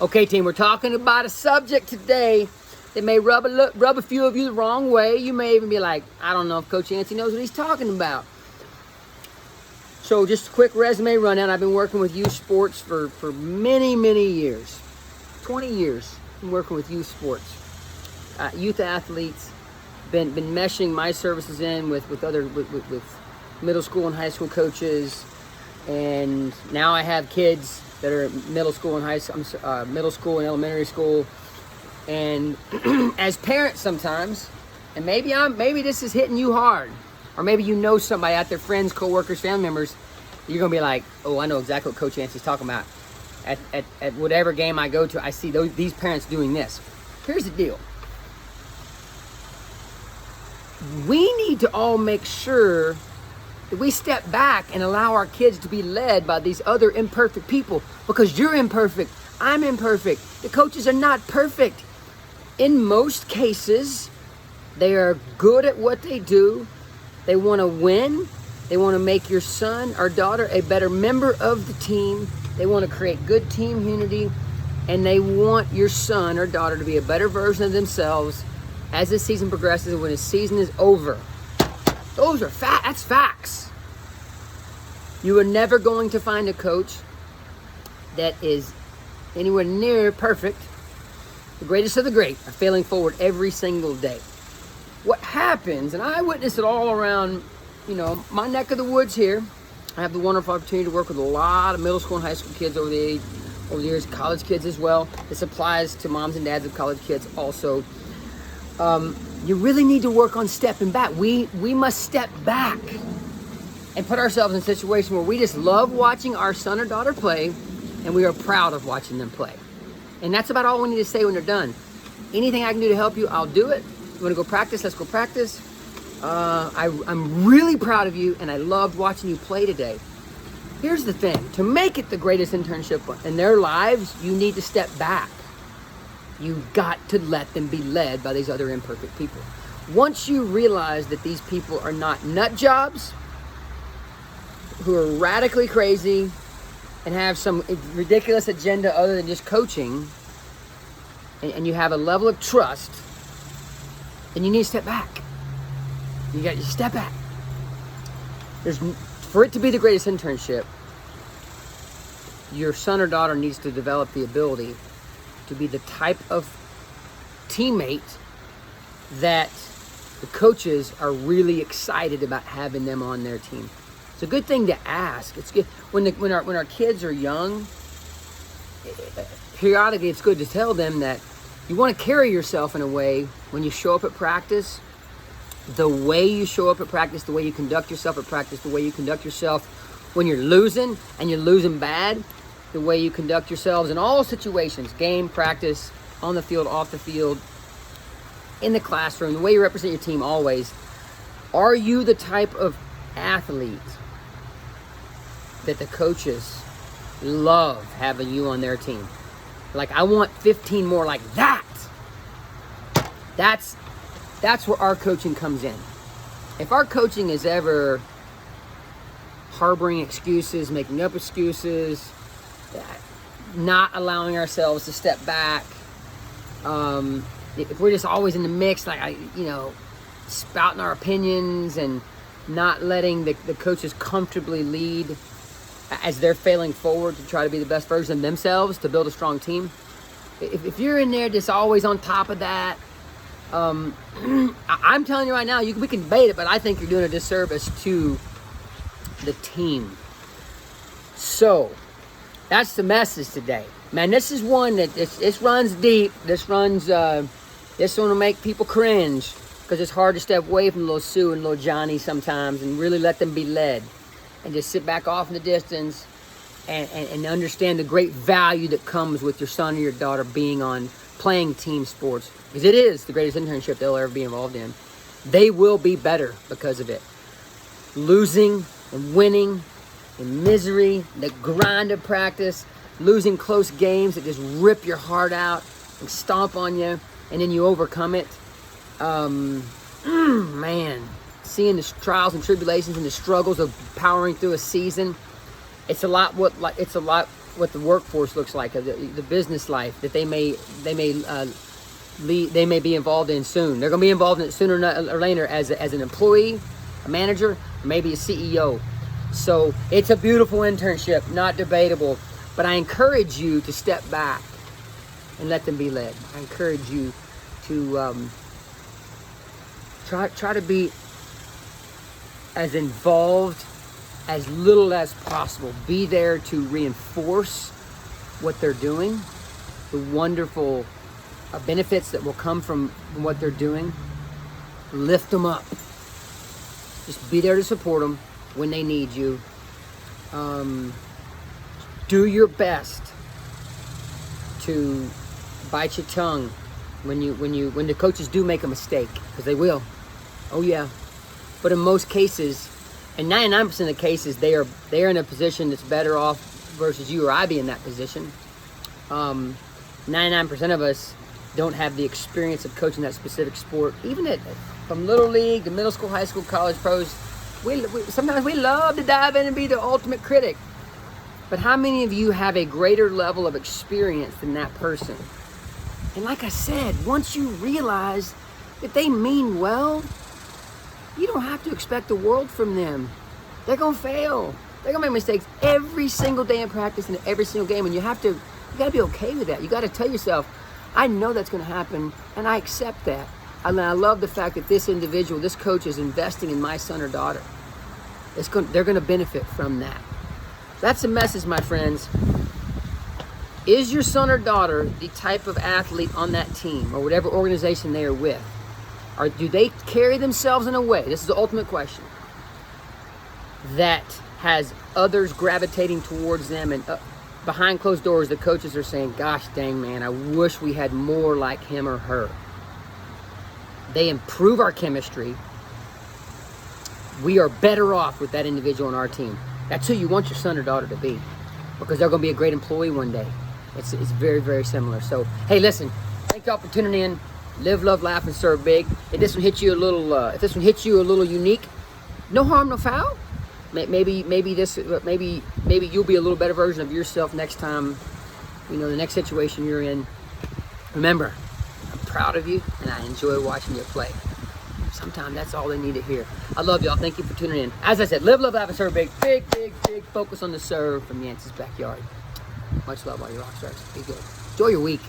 Okay, team, we're talking about a subject today that may rub a few of you the wrong way. You may even be like, I don't know if Coach Yancey knows what he's talking about. So just a quick resume rundown. I've been working with youth sports for many, many years. 20 years I'm working with youth sports. Youth athletes. Been meshing my services in with middle school and high school coaches. And now I have kids that are middle school and elementary school. And as parents sometimes, and maybe this is hitting you hard, or maybe you know somebody out there, friends, co-workers, family members, you're gonna be like, oh, I know exactly what Coach Yancey's talking about. At whatever game I go to, I see these parents doing this. Here's the deal. We need to all make sure that we step back and allow our kids to be led by these other imperfect people, because you're imperfect, I'm imperfect, the coaches are not perfect. In most cases, they are good at what they do. They want to win. They want to make your son or daughter a better member of the team. They want to create good team unity, and they want your son or daughter to be a better version of themselves as the season progresses and when the season is over. Those are that's facts. You are never going to find a coach that is anywhere near perfect. The greatest of the great are failing forward every single day. What happens, and I witness it all around, my neck of the woods here. I have the wonderful opportunity to work with a lot of middle school and high school kids over the years, college kids as well. This applies to moms and dads of college kids also. You really need to work on stepping back. We must step back and put ourselves in a situation where we just love watching our son or daughter play, and we are proud of watching them play. And that's about all we need to say when they're done. Anything I can do to help you, I'll do it. You want to go practice? Let's go practice. I'm really proud of you, and I loved watching you play today. Here's the thing. To make it the greatest internship in their lives, you need to step back. You've got to let them be led by these other imperfect people. Once you realize that these people are not nut jobs, who are radically crazy and have some ridiculous agenda other than just coaching, and you have a level of trust, then you need to step back. You got to step back. For it to be the greatest internship, your son or daughter needs to develop the ability to be the type of teammate that the coaches are really excited about having them on their team. It's a good thing to ask. It's good when our kids are young. Periodically, it's good to tell them that you want to carry yourself in a way when you show up at practice. The way you show up at practice, the way you conduct yourself at practice, the way you conduct yourself when you're losing and you're losing bad, the way you conduct yourselves in all situations, game, practice, on the field, off the field, in the classroom, the way you represent your team always. Are you the type of athlete that the coaches love having you on their team? Like, I want 15 more like that. That's where our coaching comes in. If our coaching is ever harboring excuses, making up excuses, not allowing ourselves to step back, if we're just always in the mix, spouting our opinions and not letting the coaches comfortably lead as they're failing forward to try to be the best version of themselves to build a strong team. If you're in there just always on top of that, I'm telling you right now, we can debate it, but I think you're doing a disservice to the team. So that's the message today. Man, this is one that this runs deep. This one will make people cringe, because it's hard to step away from little Sue and little Johnny sometimes and really let them be led and just sit back off in the distance and understand the great value that comes with your son or your daughter playing team sports, because it is the greatest internship they'll ever be involved in. They will be better because of it. Losing and winning and misery, the grind of practice, losing close games that just rip your heart out and stomp on you, and then you overcome it. Man, seeing the trials and tribulations and the struggles of powering through a season, it's a lot what the workforce looks like, the business life that they may be involved in soon. They're going to be involved in it sooner or later as an employee, a manager, maybe a CEO. So it's a beautiful internship, not debatable. But I encourage you to step back and let them be led. I encourage you to try to be as involved as little as possible. Be there to reinforce what they're doing, the wonderful benefits that will come from what they're doing. Lift them up. Just be there to support them when they need you. Do your best to bite your tongue when the coaches do make a mistake, because they will. Oh yeah. But in most cases, and 99% of the cases, they are in a position that's better off versus you or I be in that position. 99% of us don't have the experience of coaching that specific sport. Even from little league to middle school, high school, college, pros, sometimes we love to dive in and be the ultimate critic. But how many of you have a greater level of experience than that person? And like I said, once you realize that they mean well, you don't have to expect the world from them. They're going to fail. They're going to make mistakes every single day in practice and every single game. And you got to be okay with that. You got to tell yourself, I know that's going to happen, and I accept that. And I love the fact that this individual, this coach, is investing in my son or daughter. They're going to benefit from that. That's the message, my friends. Is your son or daughter the type of athlete on that team or whatever organization they are with? Or do they carry themselves in a way, this is the ultimate question, that has others gravitating towards them, and behind closed doors the coaches are saying, gosh dang man, I wish we had more like him or her. They improve our chemistry. We are better off with that individual on our team. That's who you want your son or daughter to be, because they're going to be a great employee one day. It's very, very similar. So, hey, listen, thank y'all for tuning in. Live, love, laugh, and serve big. If this one hits you a little unique, no harm, no foul. Maybe you'll be a little better version of yourself next time. The next situation you're in. Remember, I'm proud of you, and I enjoy watching you play. Sometimes that's all they need to hear. I love y'all. Thank you for tuning in. As I said, live, love, laugh, and serve big. Big, big, big focus on the serve from Yancey's backyard. Much love, all you rock stars. Be good. Enjoy your week.